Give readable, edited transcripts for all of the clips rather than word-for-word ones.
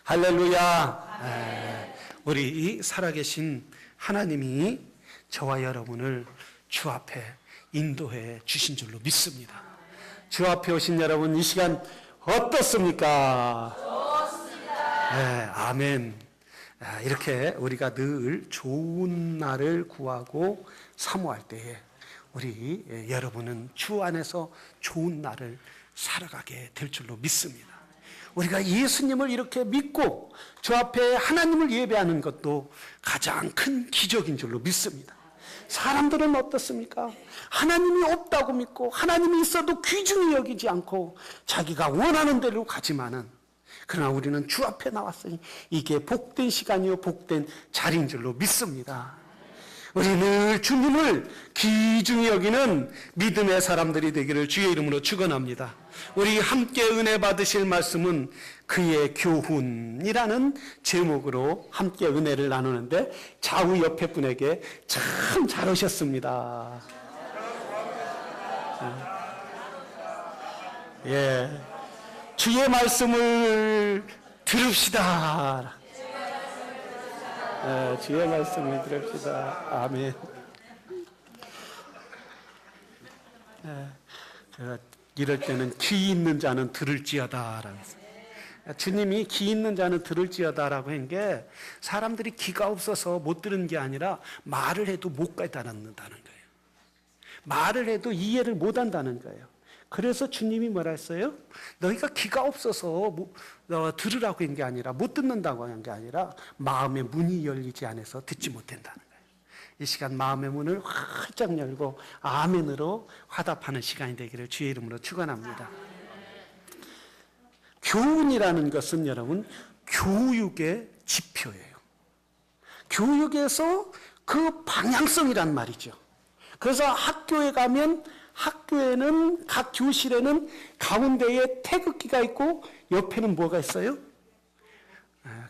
할렐루야. 우리 살아계신 하나님이 저와 여러분을 주 앞에 인도해 주신 줄로 믿습니다. 주 앞에 오신 여러분, 이 시간 어떻습니까? 좋습니다. 아멘. 이렇게 우리가 늘 좋은 날을 구하고 사모할 때에 우리 여러분은 주 안에서 좋은 날을 살아가게 될 줄로 믿습니다. 우리가 예수님을 이렇게 믿고 주 앞에 하나님을 예배하는 것도 가장 큰 기적인 줄로 믿습니다. 사람들은 어떻습니까? 하나님이 없다고 믿고 하나님이 있어도 귀중히 여기지 않고 자기가 원하는 대로 가지만은, 그러나 우리는 주 앞에 나왔으니 이게 복된 시간이요 복된 자리인 줄로 믿습니다. 우리 늘 주님을 귀중히 여기는 믿음의 사람들이 되기를 주의 이름으로 축원합니다. 우리 함께 은혜 받으실 말씀은 그의 교훈이라는 제목으로 함께 은혜를 나누는데, 좌우 옆에 분에게 참 잘 오셨습니다. 예, 주의 말씀을 들읍시다. 주의 말씀을 들읍시다. 아멘. 제가 이럴 때는 귀 있는 자는 들을지어다라고 했어요. 주님이 귀 있는 자는 들을지어다라고 한 게, 사람들이 귀가 없어서 못 들은 게 아니라 말을 해도 못 깨달는다는 거예요. 말을 해도 이해를 못 한다는 거예요. 그래서 주님이 뭐라 했어요? 너희가 귀가 없어서 들으라고 한 게 아니라, 못 듣는다고 한 게 아니라 마음의 문이 열리지 않아서 듣지 못한다는 거예요. 이 시간 마음의 문을 활짝 열고 아멘으로 화답하는 시간이 되기를 주의 이름으로 축원합니다. 교훈이라는 것은 여러분, 교육의 지표예요. 교육에서 그 방향성이란 말이죠. 그래서 학교에 가면 학교에는 각 교실에는 가운데에 태극기가 있고 옆에는 뭐가 있어요?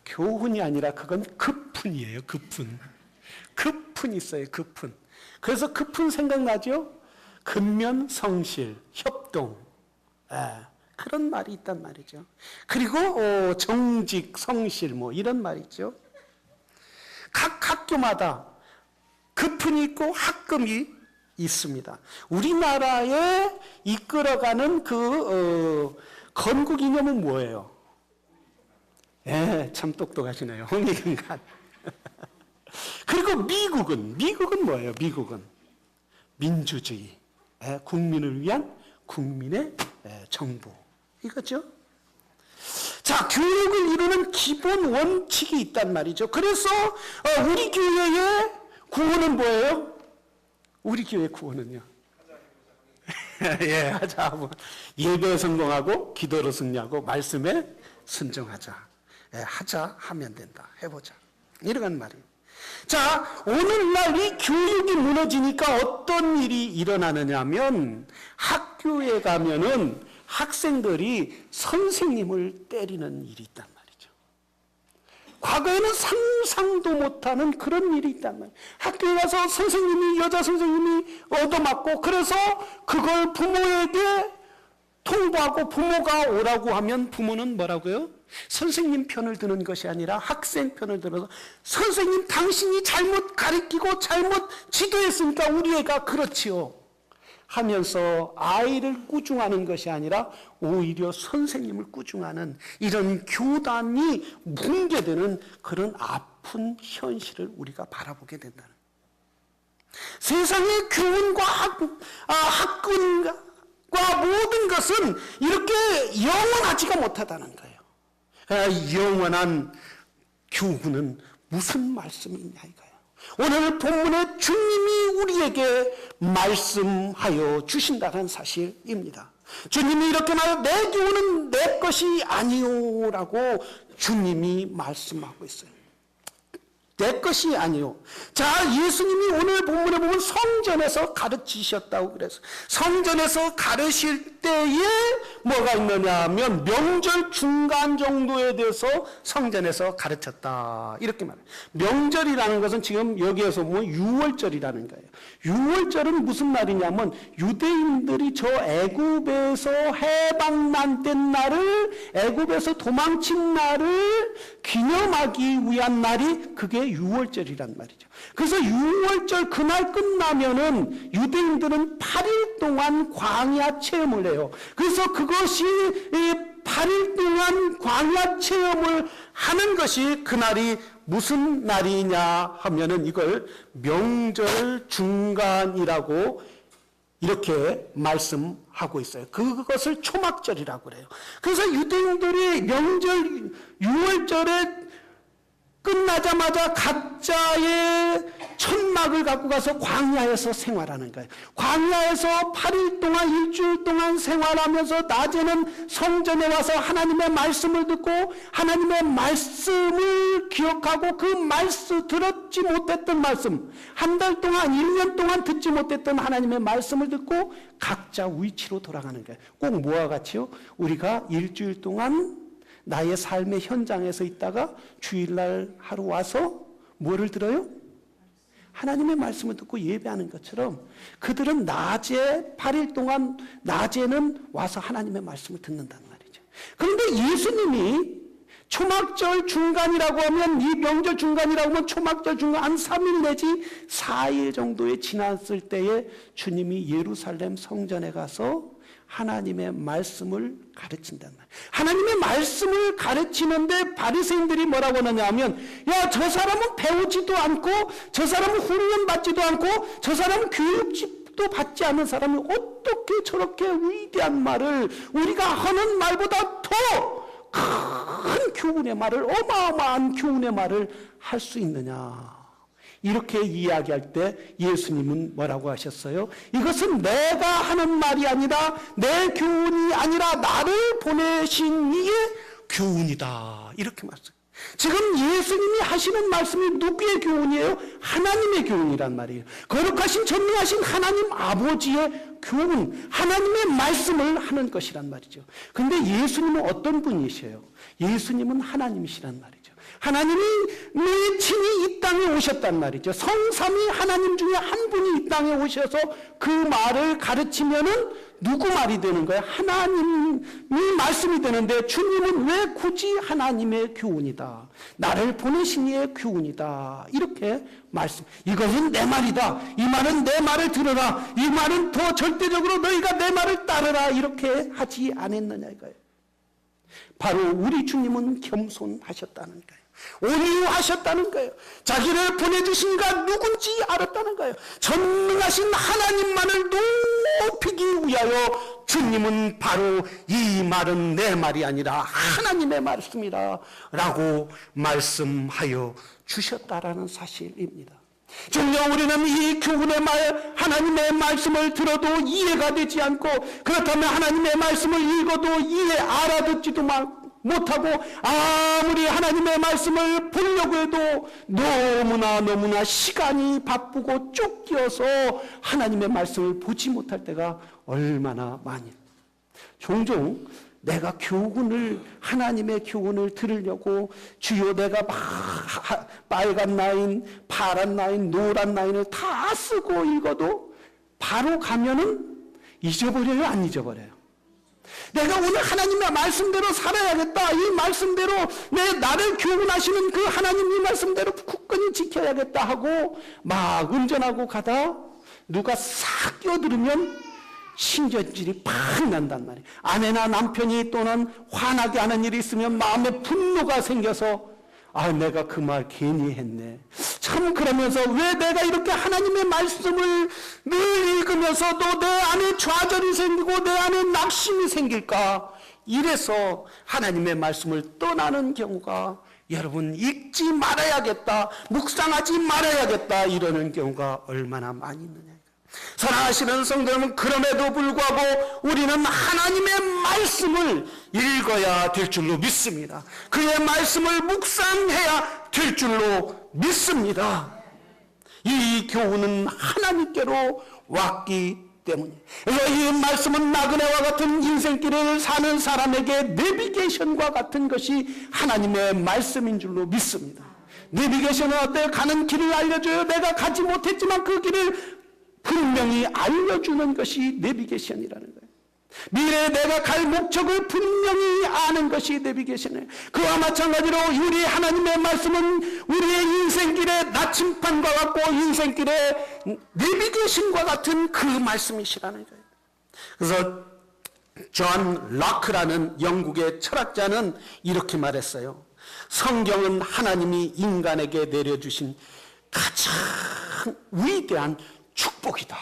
교훈이 아니라 그건 급훈이에요. 급훈이 있어요. 급훈. 그래서 급훈 생각나죠? 근면 성실, 협동, 그런 말이 있단 말이죠. 그리고 정직, 성실 이런 말이 있죠. 각 학교마다 급훈이 있고 학금이 있습니다. 우리나라에 이끌어가는 그 건국 이념은 뭐예요? 참 똑똑하시네요. 홍익인간. 그리고 미국은 뭐예요? 미국은 민주주의, 국민을 위한 국민의 정부, 이거죠. 자, 교육을 이루는 기본 원칙이 있단 말이죠. 그래서 우리 교회의 구호는 뭐예요? 우리 교회 구호는요? 하자. 예배에 성공하고 기도로 승리하고 말씀에 순종하자. 하자 하면 된다. 해보자. 이런 말이에요. 자, 오늘날 이 교육이 무너지니까 어떤 일이 일어나느냐면, 학교에 가면은 학생들이 선생님을 때리는 일이 있단 말이죠. 과거에는 상상도 못하는 그런 일이 있단 말이에요. 학교에 가서 여자 선생님이 얻어맞고, 그래서 그걸 부모에게 통보하고 부모가 오라고 하면 부모는 뭐라고요? 선생님 편을 드는 것이 아니라 학생 편을 들어서, 선생님 당신이 잘못 가르치고 잘못 지도했으니까 우리 애가 그렇지요 하면서 아이를 꾸중하는 것이 아니라 오히려 선생님을 꾸중하는 이런 교단이 붕괴되는 그런 아픈 현실을 우리가 바라보게 된다는 거예요. 세상의 교훈과 학군과 모든 것은 이렇게 영원하지가 못하다는 거예요. 영원한 교훈은 무슨 말씀이냐 이거예요. 오늘 본문에 주님이 우리에게 말씀하여 주신다는 사실입니다. 주님이 이렇게 말해요. 내 교훈은 내 것이 아니오라고 주님이 말씀하고 있어요. 내 것이 아니요. 자, 예수님이 오늘 본문에 보면 성전에서 가르치셨다고 그래서 성전에서 가르칠 때에 뭐가 있느냐 하면 명절 중간 정도에 대해서 성전에서 가르쳤다. 이렇게 말해요. 명절이라는 것은 지금 여기에서 보면 유월절이라는 거예요. 유월절은 무슨 날이냐면 유대인들이 저 애굽에서 해방난 날을 애굽에서 도망친 날을 기념하기 위한 날이 그게 유월절이란 말이죠. 그래서 유월절 그날 끝나면은 유대인들은 8일 동안 광야 체험을 해요. 그래서 그것이 8일 동안 광야 체험을 하는 것이 그날이 무슨 날이냐 하면은 이걸 명절 중간이라고 이렇게 말씀하고 있어요. 그것을 초막절이라고 그래요. 그래서 유대인들이 명절 유월절에 끝나자마자 각자의 천막을 갖고 가서 광야에서 생활하는 거예요. 광야에서 8일 동안 일주일 동안 생활하면서 낮에는 성전에 와서 하나님의 말씀을 듣고 하나님의 말씀을 기억하고 그 말씀 들었지 못했던 말씀 한 달 동안 1년 동안 듣지 못했던 하나님의 말씀을 듣고 각자 위치로 돌아가는 거예요. 꼭 뭐와 같이요? 우리가 일주일 동안 나의 삶의 현장에서 있다가 주일날 하루 와서 뭐를 들어요? 하나님의 말씀을 듣고 예배하는 것처럼 그들은 낮에 8일 동안 낮에는 와서 하나님의 말씀을 듣는단 말이죠. 그런데 예수님이 초막절 중간이라고 하면 이 명절 중간이라고 하면 초막절 중간 한 3일 내지 4일 정도에 지났을 때에 주님이 예루살렘 성전에 가서 하나님의 말씀을 가르친단 말이에요. 하나님의 말씀을 가르치는데 바리새인들이 뭐라고 하느냐 하면 야, 저 사람은 배우지도 않고 저 사람은 훈련 받지도 않고 저 사람은 교육도 받지 않는 사람이 어떻게 저렇게 위대한 말을 우리가 하는 말보다 더 큰 교훈의 말을 어마어마한 교훈의 말을 할 수 있느냐. 이렇게 이야기할 때 예수님은 뭐라고 하셨어요? 이것은 내가 하는 말이 아니라 내 교훈이 아니라 나를 보내신 이의 교훈이다. 이렇게 말씀해요. 지금 예수님이 하시는 말씀이 누구의 교훈이에요? 하나님의 교훈이란 말이에요. 거룩하신 전능하신 하나님 아버지의 교훈, 하나님의 말씀을 하는 것이란 말이죠. 근데 예수님은 어떤 분이세요? 예수님은 하나님이시란 말이죠. 하나님이 친히 이 땅에 오셨단 말이죠. 성삼위 하나님 중에 한 분이 이 땅에 오셔서 그 말을 가르치면은 누구 말이 되는 거예요? 하나님이 말씀이 되는데 주님은 왜 굳이 하나님의 교훈이다. 나를 보내신 이의 교훈이다. 이렇게 말씀. 이것은 내 말이다. 이 말은 내 말을 들어라. 이 말은 더 절대적으로 너희가 내 말을 따르라. 이렇게 하지 않았느냐 이거예요. 바로 우리 주님은 겸손하셨다는 거예요. 온유하셨다는 거예요. 자기를 보내주신 이가 누군지 알았다는 거예요. 전능하신 하나님만을 높이기 위하여 주님은 바로 이 말은 내 말이 아니라 하나님의 말씀이다 라고 말씀하여 주셨다라는 사실입니다. 정녕 우리는 이 교훈의 말, 하나님의 말씀을 들어도 이해가 되지 않고 그렇다면 하나님의 말씀을 읽어도 알아듣지도 못하고 아무리 하나님의 말씀을 보려고 해도 너무나 시간이 바쁘고 쫓겨서 하나님의 말씀을 보지 못할 때가 얼마나 많이. 종종 내가 하나님의 교훈을 들으려고 주여 내가 빨간 라인, 파란 라인, 노란 라인을 다 쓰고 읽어도 바로 가면은 잊어버려요, 안 잊어버려요? 내가 오늘 하나님의 말씀대로 살아야겠다. 이 말씀대로 나를 교훈하시는 그 하나님 이 말씀대로 굳건히 지켜야겠다 하고 막 운전하고 가다 누가 싹 끼어들으면 신경질이 팍 난단 말이에요. 아내나 남편이 또는 화나게 하는 일이 있으면 마음에 분노가 생겨서 내가 그 말 괜히 했네. 참 그러면서 왜 내가 이렇게 하나님의 말씀을 늘 읽으면서도 내 안에 좌절이 생기고 내 안에 낙심이 생길까? 이래서 하나님의 말씀을 떠나는 경우가 여러분 읽지 말아야겠다. 묵상하지 말아야겠다. 이러는 경우가 얼마나 많이 있느냐. 사랑하시는 성도 여러분, 그럼에도 불구하고 우리는 하나님의 말씀을 읽어야 될 줄로 믿습니다. 그의 말씀을 묵상해야 될 줄로 믿습니다. 이 교훈은 하나님께로 왔기 때문에, 그래서 이 말씀은 나그네와 같은 인생길을 사는 사람에게 내비게이션과 같은 것이 하나님의 말씀인 줄로 믿습니다. 내비게이션은 어때요? 가는 길을 알려줘요. 내가 가지 못했지만 그 길을 분명히 알려주는 것이 내비게이션이라는 거예요. 미래에 내가 갈 목적을 분명히 아는 것이 내비게이션이에요. 그와 마찬가지로 우리 하나님의 말씀은 우리의 인생길의 나침판과 같고 인생길의 내비게이션과 같은 그 말씀이시라는 거예요. 그래서 존 락크라는 영국의 철학자는 이렇게 말했어요. 성경은 하나님이 인간에게 내려주신 가장 위대한 축복이다.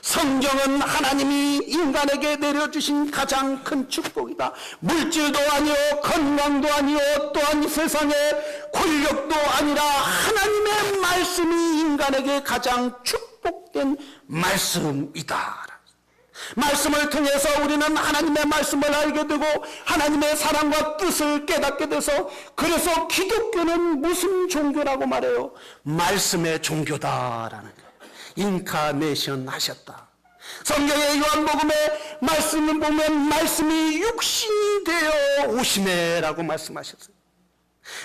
성경은 하나님이 인간에게 내려주신 가장 큰 축복이다. 물질도 아니요, 건강도 아니요, 또한 세상의 권력도 아니라 하나님의 말씀이 인간에게 가장 축복된 말씀이다. 말씀을 통해서 우리는 하나님의 말씀을 알게 되고 하나님의 사랑과 뜻을 깨닫게 돼서, 그래서 기독교는 무슨 종교라고 말해요? 말씀의 종교다라는 거예요. 인카네이션 하셨다. 성경의 요한복음에 말씀을 보면 말씀이 육신이 되어 오시네라고 말씀하셨어요.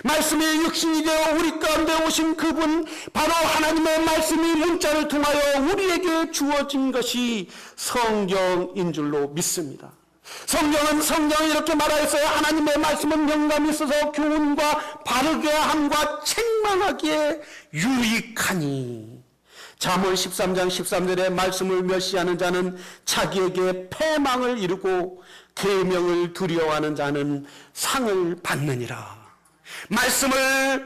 말씀이 육신이 되어 우리 가운데 오신 그분, 바로 하나님의 말씀이 문자를 통하여 우리에게 주어진 것이 성경인 줄로 믿습니다. 성경은 이렇게 말하였어요. 하나님의 말씀은 영감이 있어서 교훈과 바르게 함과 책망하기에 유익하니. 잠언 13장 13절에 말씀을 멸시하는 자는 자기에게 패망을 이루고 계명을 두려워하는 자는 상을 받느니라. 말씀을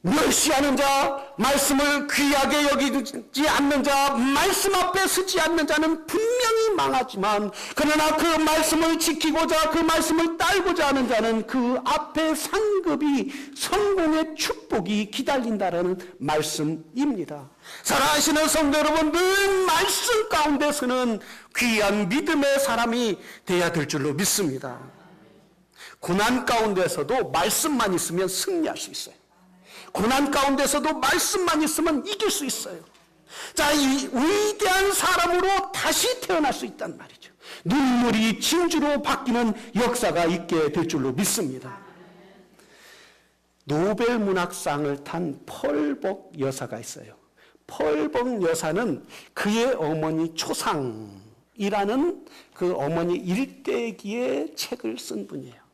멸시하는 자, 말씀을 귀하게 여기지 않는 자, 말씀 앞에 서지 않는 자는 분명히 망하지만, 그러나 그 말씀을 지키고자, 그 말씀을 따르고자 하는 자는 그 앞에 상급이, 성공의 축복이 기다린다라는 말씀입니다. 사랑하시는 성도 여러분, 늘 말씀 가운데서는 귀한 믿음의 사람이 되어야 될 줄로 믿습니다. 고난 가운데서도 말씀만 있으면 승리할 수 있어요. 고난 가운데서도 말씀만 있으면 이길 수 있어요. 자, 이 위대한 사람으로 다시 태어날 수 있단 말이죠. 눈물이 진주로 바뀌는 역사가 있게 될 줄로 믿습니다. 노벨 문학상을 탄 펄벅 여사가 있어요. 펄벅 여사는 그의 어머니 초상이라는 그 어머니 일대기의 책을 쓴 분이에요.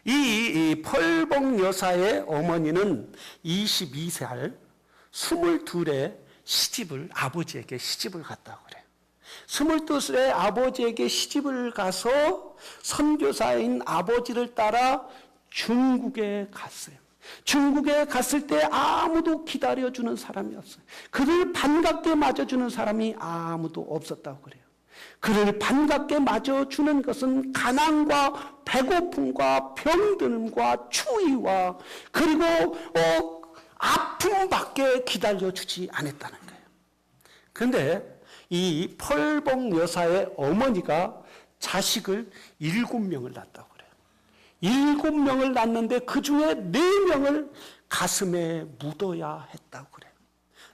이 펄벅 여사의 어머니는 22살 22의 아버지에게 시집을 갔다고 그래요. 22의 아버지에게 시집을 가서 선교사인 아버지를 따라 중국에 갔어요. 중국에 갔을 때 아무도 기다려주는 사람이 없어요. 그를 반갑게 맞아주는 사람이 아무도 없었다고 그래요. 그를 반갑게 맞아주는 것은 가난과 배고픔과 병듦과 추위와 그리고 아픔밖에 기다려주지 않았다는 거예요. 그런데 이 펄벅 여사의 어머니가 자식을 7명을 낳았다고 그래요. 7명을 낳았는데 그 중에 4명을 가슴에 묻어야 했다고 그래요.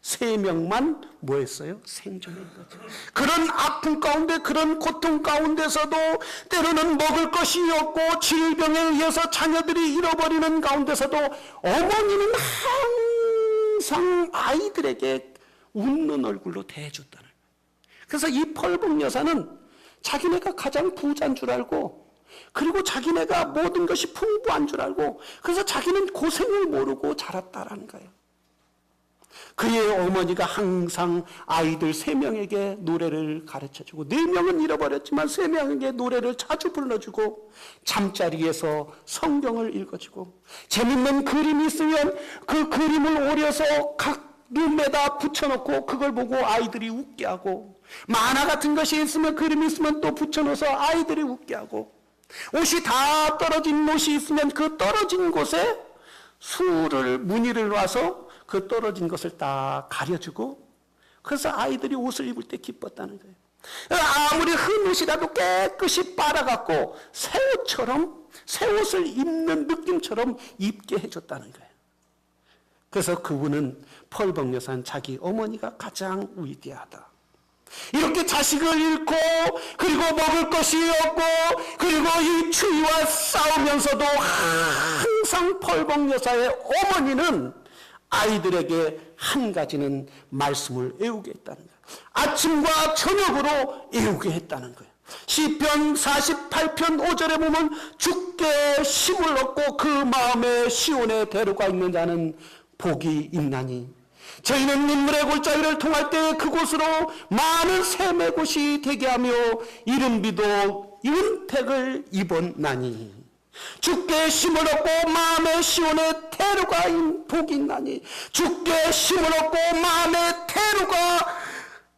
3명만 뭐 했어요? 생존한 거죠. 그런 아픔 가운데, 그런 고통 가운데서도 때로는 먹을 것이 없고 질병에 의해서 자녀들이 잃어버리는 가운데서도 어머니는 항상 아이들에게 웃는 얼굴로 대해줬다는 거예요. 그래서 이 펄벅 여사는 자기네가 가장 부자인 줄 알고, 그리고 자기네가 모든 것이 풍부한 줄 알고, 그래서 자기는 고생을 모르고 자랐다라는 거예요. 그의 어머니가 항상 아이들 3명에게 노래를 가르쳐주고, 4명은 잃어버렸지만 3명에게 노래를 자주 불러주고, 잠자리에서 성경을 읽어주고, 재밌는 그림이 있으면 그 그림을 오려서 각 룸에다 붙여놓고 그걸 보고 아이들이 웃게 하고, 만화 같은 것이 있으면, 그림이 있으면 또 붙여놓아서 아이들이 웃게 하고, 옷이 다 떨어진 옷이 있으면 그 떨어진 곳에 무늬를 놔서 그 떨어진 것을 딱 가려주고, 그래서 아이들이 옷을 입을 때 기뻤다는 거예요. 아무리 흠옷이라도 깨끗이 빨아갖고 새 옷처럼, 새 옷을 입는 느낌처럼 입게 해줬다는 거예요. 그래서 그분은 펄벅 여사는 자기 어머니가 가장 위대하다. 이렇게 자식을 잃고, 그리고 먹을 것이 없고, 그리고 이 추위와 싸우면서도 항상 펄벅 여사의 어머니는 아이들에게 한 가지는 말씀을 애우게 했다는 거예요. 아침과 저녁으로 애우게 했다는 거예요. 시편 48편 5절에 보면 주께 힘을 얻고 그 마음에 시온에 데려가 있는 자는 복이 있나니 저희는 눈물의 골짜기를 통할 때 그곳으로 많은 샘의 곳이 되게 하며 이른비도 은택을 입었나니 주께 힘을 얻고 마음의 시온에 데려가 복이 있나니 주께 힘을 얻고 마음의 데려가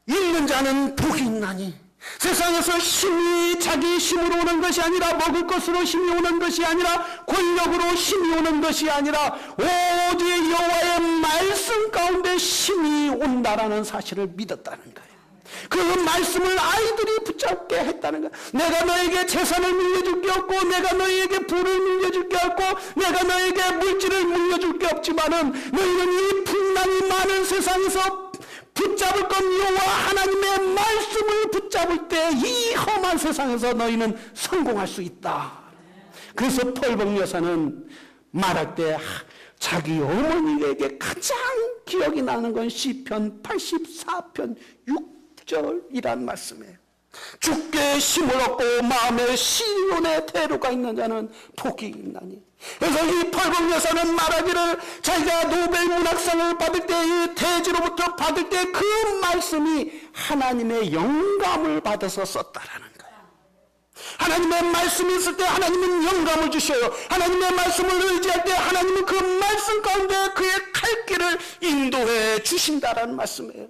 있는 자는 복이 있나니 세상에서 힘이 자기 힘으로 오는 것이 아니라 먹을 것으로 힘이 오는 것이 아니라 권력으로 힘이 오는 것이 아니라 오직 여호와의 말씀 가운데 힘이 온다라는 사실을 믿었다는 거예요. 그 말씀을 아이들이 붙잡게 했다는 거예요. 내가 너에게 재산을 물려줄 게 없고 내가 너에게 부를 물려줄 게 없고 내가 너에게 물질을 물려줄 게 없지만은 너희는 이 풍랑이 많은 세상에서 붙잡을 건 여호와 하나님의 말씀을 붙잡을 때 이 험한 세상에서 너희는 성공할 수 있다. 그래서 펄벅 여사는 말할 때 자기 어머니에게 가장 기억이 나는 건 시편 84편 6절이란 말씀이에요. 주께 힘을 얻고 마음의 시온에 데려가 있는 자는 복이 있나니. 그래서 이 펄벅 여사는 말하기를 자기가 노벨 문학상을 받을 때 이 대지로부터 받을 때 그 말씀이 하나님의 영감을 받아서 썼다라는 거예요. 하나님의 말씀이 있을 때 하나님은 영감을 주셔요. 하나님의 말씀을 의지할 때 하나님은 그 말씀 가운데 그의 갈 길을 인도해 주신다라는 말씀이에요.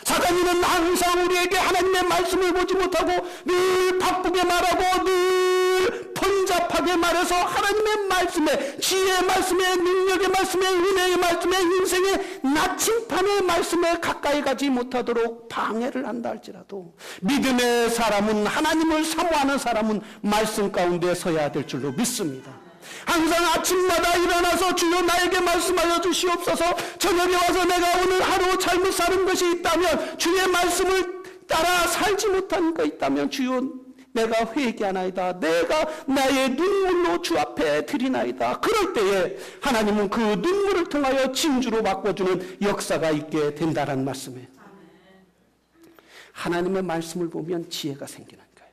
사단이는 항상 우리에게 하나님의 말씀을 보지 못하고 늘 바쁘게 말하고 늘 번잡하게 말해서 하나님의 말씀에, 지혜의 말씀에, 능력의 말씀에, 은혜의 말씀에, 인생의 나침판의 말씀에 가까이 가지 못하도록 방해를 한다 할지라도 믿음의 사람은, 하나님을 사모하는 사람은 말씀 가운데 서야 될 줄로 믿습니다. 항상 아침마다 일어나서 주여 나에게 말씀하여 주시옵소서. 저녁에 와서 내가 오늘 하루 잘못 사는 것이 있다면, 주의 말씀을 따라 살지 못한 것 있다면 주여 내가 회개하나이다. 내가 나의 눈물로 주 앞에 드리나이다. 그럴 때에 하나님은 그 눈물을 통하여 진주로 바꿔주는 역사가 있게 된다는 말씀이에요. 하나님의 말씀을 보면 지혜가 생기는 거예요.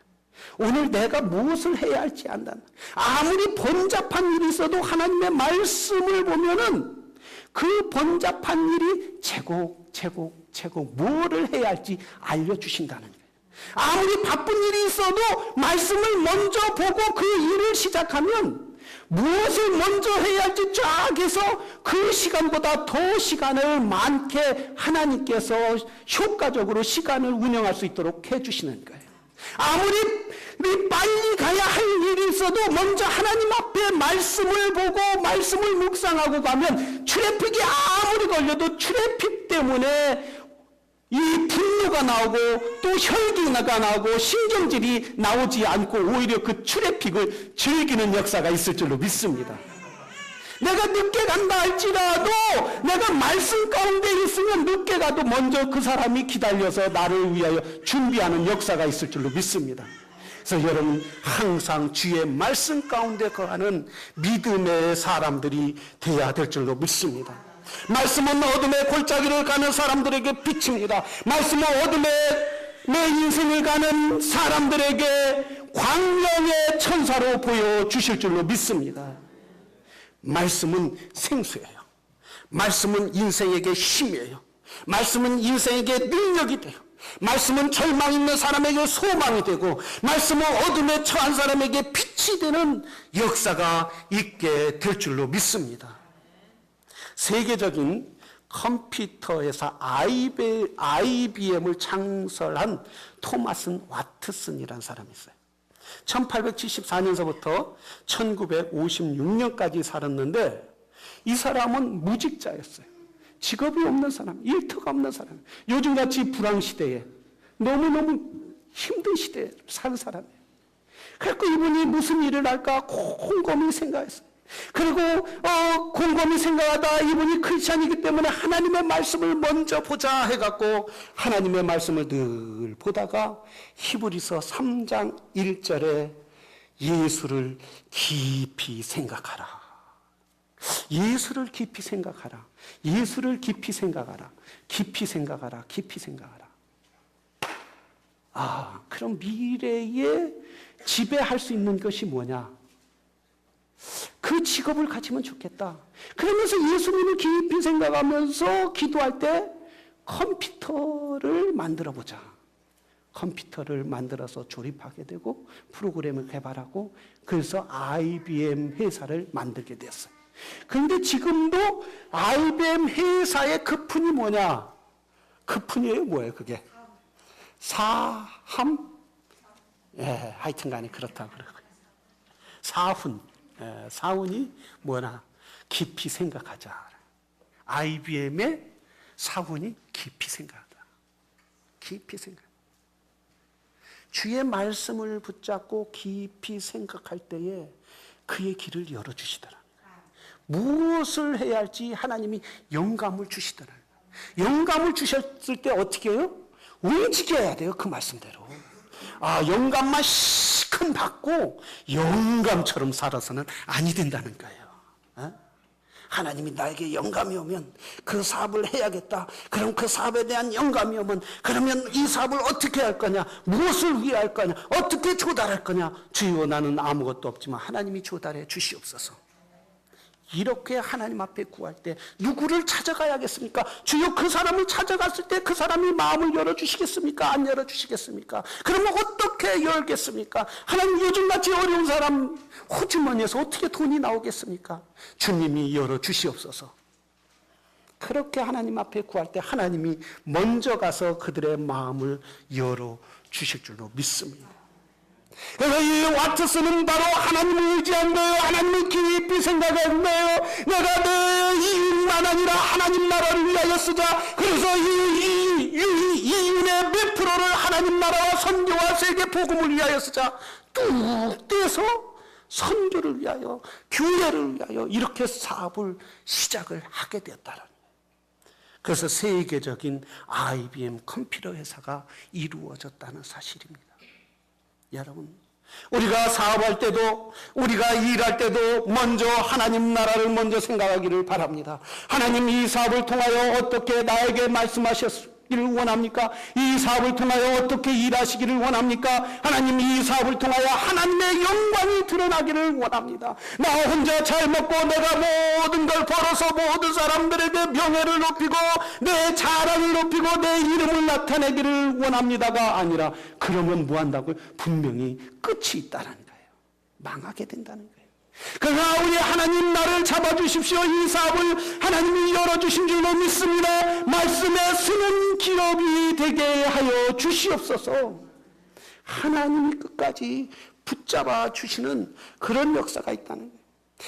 오늘 내가 무엇을 해야 할지 안다. 아무리 번잡한 일이 있어도 하나님의 말씀을 보면은 그 번잡한 일이 제곡 뭐를 해야 할지 알려주신다는 거예요. 아무리 바쁜 일이 있어도 말씀을 먼저 보고 그 일을 시작하면 무엇을 먼저 해야 할지 쫙 해서 그 시간보다 더 시간을 많게 하나님께서 효과적으로 시간을 운영할 수 있도록 해주시는 거예요. 아무리 빨리 가야 할 일이 있어도 먼저 하나님 앞에 말씀을 보고 말씀을 묵상하고 가면 트래픽이 아무리 걸려도 트래픽 때문에 이 분노가 나오고 또 혈기가 나오고 신경질이 나오지 않고 오히려 그 트래픽을 즐기는 역사가 있을 줄로 믿습니다. 내가 늦게 간다 할지라도 내가 말씀 가운데 있으면 늦게 가도 먼저 그 사람이 기다려서 나를 위하여 준비하는 역사가 있을 줄로 믿습니다. 그래서 여러분 항상 주의 말씀 가운데 거하는 믿음의 사람들이 되어야 될 줄로 믿습니다. 말씀은 어둠의 골짜기를 가는 사람들에게 빛입니다. 말씀은 어둠의 내 인생을 가는 사람들에게 광명의 천사로 보여주실 줄로 믿습니다. 말씀은 생수예요. 말씀은 인생에게 힘이에요. 말씀은 인생에게 능력이 돼요. 말씀은 절망 있는 사람에게 소망이 되고 말씀은 어둠에 처한 사람에게 빛이 되는 역사가 있게 될 줄로 믿습니다. 세계적인 컴퓨터 회사 IBM을 창설한 토마스 와트슨이라는 사람이 있어요. 1874년서부터 1956년까지 살았는데 이 사람은 무직자였어요. 직업이 없는 사람, 일터가 없는 사람, 요즘같이 불황시대에 너무너무 힘든 시대에 산 사람이에요. 그래서 이분이 무슨 일을 할까 곰곰이 생각했어요. 그리고 곰곰이 생각하다 이분이 크리스찬이기 때문에 하나님의 말씀을 먼저 보자 해갖고 하나님의 말씀을 늘 보다가 히브리서 3장 1절에 예수를 깊이 생각하라. 예수를 깊이 생각하라. 예수를 깊이 생각하라. 깊이 생각하라. 깊이 생각하라. 그럼 미래에 지배할 수 있는 것이 뭐냐? 그 직업을 가지면 좋겠다. 그러면서 예수님을 깊이 생각하면서 기도할 때 컴퓨터를 만들어 보자. 컴퓨터를 만들어서 조립하게 되고 프로그램을 개발하고 그래서 IBM 회사를 만들게 되었어요. 그런데 지금도 IBM 회사의 급훈이 뭐냐? 급훈이에요? 뭐예요 그게? 사함? 예, 하여튼 간에 그렇다고 그러고요. 사훈. 사훈이 뭐나 깊이 생각하자. IBM의 사훈이 깊이 생각하다. 깊이 생각. 주의 말씀을 붙잡고 깊이 생각할 때에 그의 길을 열어주시더라. 무엇을 해야 할지 하나님이 영감을 주시더라. 영감을 주셨을 때 어떻게 해요? 움직여야 돼요. 그 말씀대로. 영감만 시큰 받고 영감처럼 살아서는 아니 된다는 거예요. 하나님이 나에게 영감이 오면 그 사업을 해야겠다. 그럼 그 사업에 대한 영감이 오면 그러면 이 사업을 어떻게 할 거냐? 무엇을 위해 할 거냐? 어떻게 조달할 거냐? 주여 나는 아무것도 없지만 하나님이 조달해 주시옵소서. 이렇게 하나님 앞에 구할 때 누구를 찾아가야겠습니까? 주여 그 사람을 찾아갔을 때 그 사람이 마음을 열어주시겠습니까? 안 열어주시겠습니까? 그러면 어떻게 열겠습니까? 하나님 요즘같이 어려운 사람 호주머니에서 어떻게 돈이 나오겠습니까? 주님이 열어주시옵소서. 그렇게 하나님 앞에 구할 때 하나님이 먼저 가서 그들의 마음을 열어주실 줄로 믿습니다. 그래서 이 와트스는 바로 하나님을 의지한 거예요. 하나님을 깊이 생각한 거예요. 내가 내 이윤만 아니라 하나님 나라를 위하여 쓰자. 그래서 이윤의 몇 프로를 하나님 나라와 선교와 세계 복음을 위하여 쓰자. 뚝 떼서 선교를 위하여 교회를 위하여 이렇게 사업을 시작을 하게 되었다는 거예요. 그래서 세계적인 IBM 컴퓨터 회사가 이루어졌다는 사실입니다. 여러분, 우리가 사업할 때도 우리가 일할 때도 먼저 하나님 나라를 먼저 생각하기를 바랍니다. 하나님 이 사업을 통하여 어떻게 나에게 말씀하셨기를 원합니까? 이 사업을 통하여 어떻게 일하시기를 원합니까? 하나님 이 사업을 통하여 하나님의 영광이 드러나기를 원합니다. 나 혼자 잘 먹고 내가 모든 걸 벌어서 모든 사람들에게 명예를 높이고 내 자랑을 높이고 내 이름을 나타내기를 원합니다가 아니라 그러면 뭐 한다고요? 분명히 끝이 있다는 거예요. 망하게 된다는 거예요. 그러나 우리 하나님 나를 잡아주십시오. 이 사업을 하나님이 열어주신 줄로 믿습니다. 말씀에 쓰는 기업이 되게 하여 주시옵소서. 하나님이 끝까지 붙잡아 주시는 그런 역사가 있다는 거예요.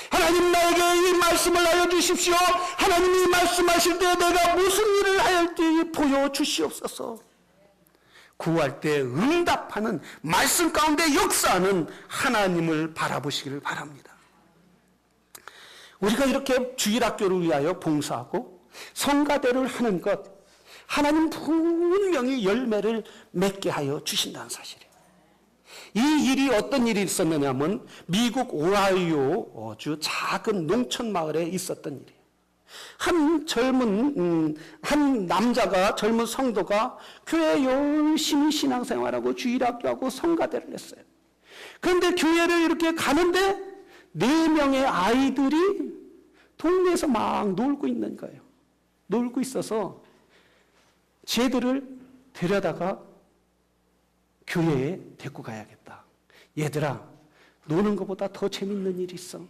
하나님 나에게 이 말씀을 하여 주십시오. 하나님이 말씀하실 때 내가 무슨 일을 해야 할지 보여주시옵소서. 구할 때 응답하는 말씀 가운데 역사하는 하나님을 바라보시기를 바랍니다. 우리가 이렇게 주일학교를 위하여 봉사하고 성가대를 하는 것, 하나님 분명히 열매를 맺게 하여 주신다는 사실이에요. 이 일이 어떤 일이 있었느냐면 미국 오하이오주 작은 농촌 마을에 있었던 일이에요. 한 남자가, 젊은 성도가 교회에 열심히 신앙생활하고 주일학교하고 성가대를 했어요. 그런데 교회를 이렇게 가는데 4명의 아이들이 동네에서 막 놀고 있는 거예요. 놀고 있어서 쟤들을 데려다가 교회에 데리고 가야겠다. 얘들아, 노는 것보다 더 재밌는 일이 있어.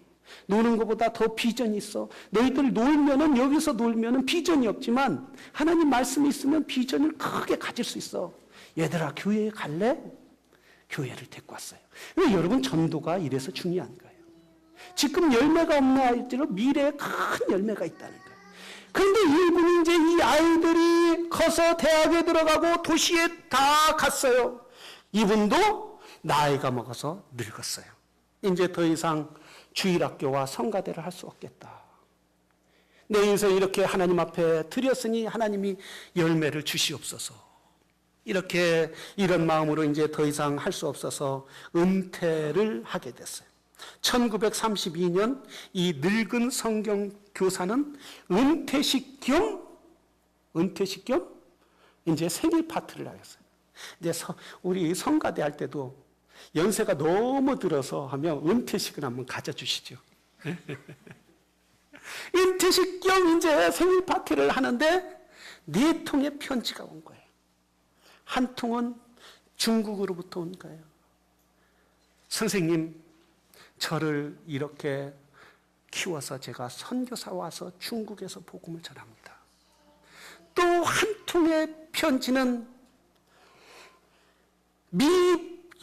노는 것보다 더 비전이 있어. 너희들 놀면은, 여기서 놀면은 비전이 없지만 하나님 말씀이 있으면 비전을 크게 가질 수 있어. 얘들아, 교회에 갈래? 교회를 데리고 왔어요. 여러분, 전도가 이래서 중요한 거예요. 지금 열매가 없는 아이들은 미래에 큰 열매가 있다는 거예요. 그런데 이분이 이제 이 아이들이 커서 대학에 들어가고 도시에 다 갔어요. 이분도 나이가 먹어서 늙었어요. 이제 더 이상 주일학교와 성가대를 할 수 없겠다. 내 인생 이렇게 하나님 앞에 드렸으니 하나님이 열매를 주시옵소서. 이렇게 이런 마음으로 이제 더 이상 할 수 없어서 은퇴를 하게 됐어요. 1932년 이 늙은 성경 교사는 은퇴식 겸 이제 생일 파티를 하였어요. 이제 우리 성가대 할 때도 연세가 너무 들어서 하면 은퇴식을 한번 가져주시죠. 은퇴식 겸 이제 생일 파티를 하는데 4통의 편지가 온 거예요. 한 통은 중국으로부터 온 거예요. 선생님, 저를 이렇게 키워서 제가 선교사 와서 중국에서 복음을 전합니다. 또 한 통의 편지는 미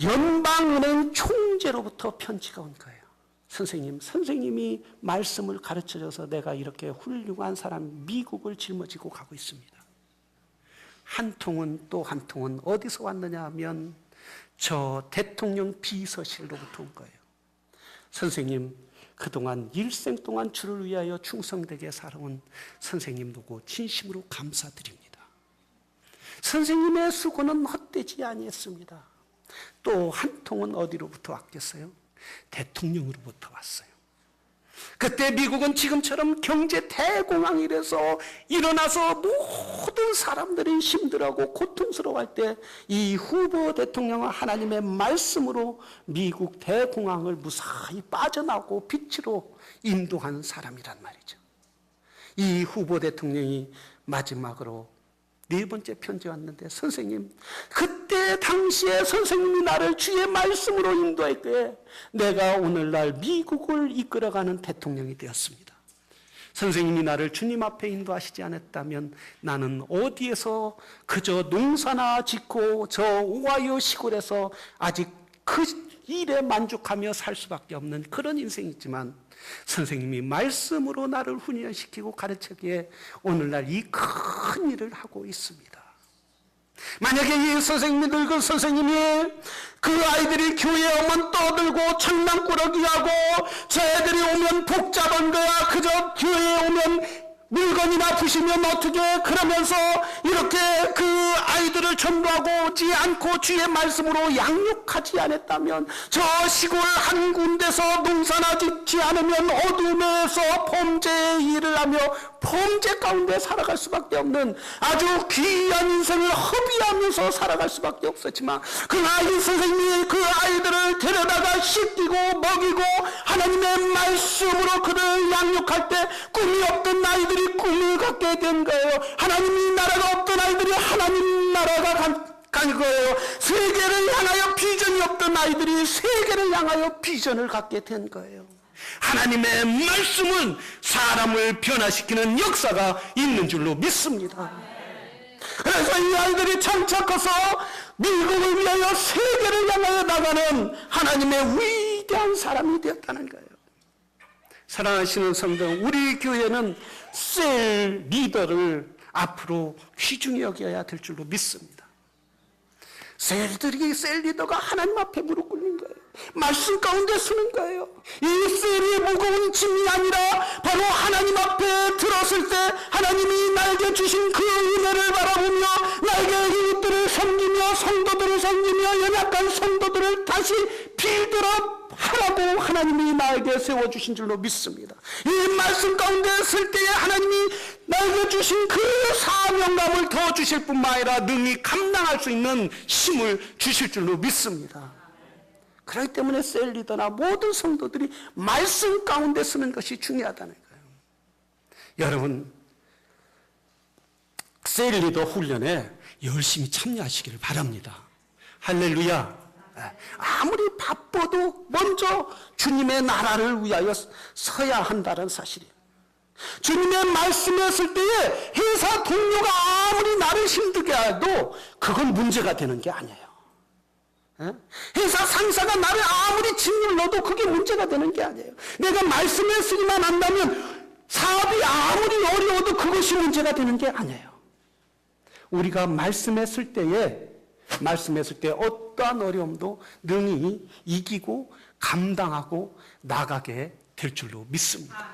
연방은행 총재로부터 편지가 온 거예요. 선생님, 선생님이 말씀을 가르쳐줘서 내가 이렇게 훌륭한 사람 미국을 짊어지고 가고 있습니다. 한 통은 또 한 통은 어디서 왔느냐 하면 저 대통령 비서실로부터 온 거예요. 선생님, 그동안 일생 동안 주를 위하여 충성되게 살아온 선생님 두고 진심으로 감사드립니다. 선생님의 수고는 헛되지 아니했습니다. 또 한 통은 어디로부터 왔겠어요? 대통령으로부터 왔어요. 그때 미국은 지금처럼 경제 대공황이라서 일어나서 모든 사람들이 힘들어하고 고통스러워할 때 이 후보 대통령은 하나님의 말씀으로 미국 대공황을 무사히 빠져나오고 빛으로 인도한 사람이란 말이죠. 이 후보 대통령이 마지막으로 4번째 편지 왔는데, 선생님, 그때 당시에 선생님이 나를 주의 말씀으로 인도했기에 내가 오늘날 미국을 이끌어가는 대통령이 되었습니다. 선생님이 나를 주님 앞에 인도하시지 않았다면 나는 어디에서 그저 농사나 짓고 저 오하이오 시골에서 아직 그 일에 만족하며 살 수밖에 없는 그런 인생이지만, 선생님이 말씀으로 나를 훈련시키고 가르치기에 오늘날 이 큰 일을 하고 있습니다. 만약에 이 선생님이 늙은 선생님이 그 아이들이 교회에 오면 떠들고 장난꾸러기하고 저 애들이 오면 복잡한 거야, 그저 교회에 오면 물건이나 부시면 어떻게, 그러면서 이렇게 그 아이들을 전도하고 오지 않고 주의 말씀으로 양육하지 않았다면 저 시골 한 군데서 농사나 짓지 않으면 어둠에서 범죄의 일을 하며 범죄 가운데 살아갈 수밖에 없는 아주 귀한 인생을 허비하면서 살아갈 수밖에 없었지만, 그러나 이 선생님이 그 아이들을 데려다가 씻기고 먹이고 하나님의 말씀으로 그를 양육할 때 꿈이 없던 아이들이 꿈을 갖게 된 거예요. 하나님이 나라가 없던 아이들이 하나님 나라가 간 거예요. 세계를 향하여 비전이 없던 아이들이 세계를 향하여 비전을 갖게 된 거예요. 하나님의 말씀은 사람을 변화시키는 역사가 있는 줄로 믿습니다. 그래서 이 아이들이 장차 커서 미국을 위하여 세계를 향하여 나가는 하나님의 위대한 사람이 되었다는 거예요. 사랑하시는 성도, 우리 교회는 셀 리더를 앞으로 귀중히 여겨야 될 줄로 믿습니다. 셀 리더가 하나님 앞에 무릎 꿇는 거예요. 말씀 가운데 서는 거예요. 이 셀이 무거운 짐이 아니라 바로 하나님 앞에 들었을 때 하나님이 나에게 주신 그 은혜를 바라보며 나에게 이웃들을 섬기며 성도들을 섬기며 연약한 성도들을 다시 빌드업 하라고 하나님이 나에게 세워주신 줄로 믿습니다. 이 말씀 가운데 쓸 때에 하나님이 나에게 주신 그 사명감을 더 주실 뿐만 아니라 능히 감당할 수 있는 힘을 주실 줄로 믿습니다. 그렇기 때문에 셀 리더나 모든 성도들이 말씀 가운데 쓰는 것이 중요하다는 거예요. 여러분, 셀 리더 훈련에 열심히 참여하시기를 바랍니다. 할렐루야. 아무리 바빠도 먼저 주님의 나라를 위하여 서야 한다는 사실이에요. 주님의 말씀에 쓸 때에 회사 동료가 아무리 나를 힘들게 해도 그건 문제가 되는 게 아니에요. 회사 상사가 나를 아무리 짓눌러도 그게 문제가 되는 게 아니에요. 내가 말씀에 쓰기만 한다면 사업이 아무리 어려워도 그것이 문제가 되는 게 아니에요. 우리가 말씀했을 때에 어떠한 어려움도 능히 이기고 감당하고 나가게 될 줄로 믿습니다.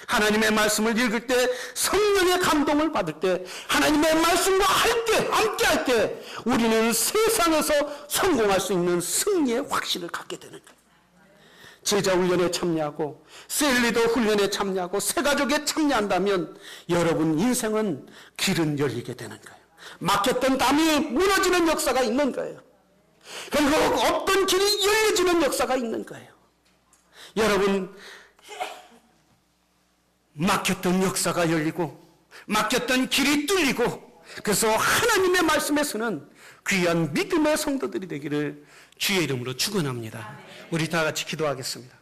하나님의 말씀을 읽을 때, 성령의 감동을 받을 때, 하나님의 말씀과 함께 할 때 우리는 세상에서 성공할 수 있는 승리의 확신을 갖게 되는 거예요. 제자 훈련에 참여하고 셀리더 훈련에 참여하고 새가족에 참여한다면 여러분 인생은 길은 열리게 되는 거예요. 막혔던 담이 무너지는 역사가 있는 거예요. 그리고 어떤 길이 열려지는 역사가 있는 거예요. 여러분, 막혔던 역사가 열리고 막혔던 길이 뚫리고, 그래서 하나님의 말씀에 서는 귀한 믿음의 성도들이 되기를 주의 이름으로 축원합니다. 우리 다 같이 기도하겠습니다.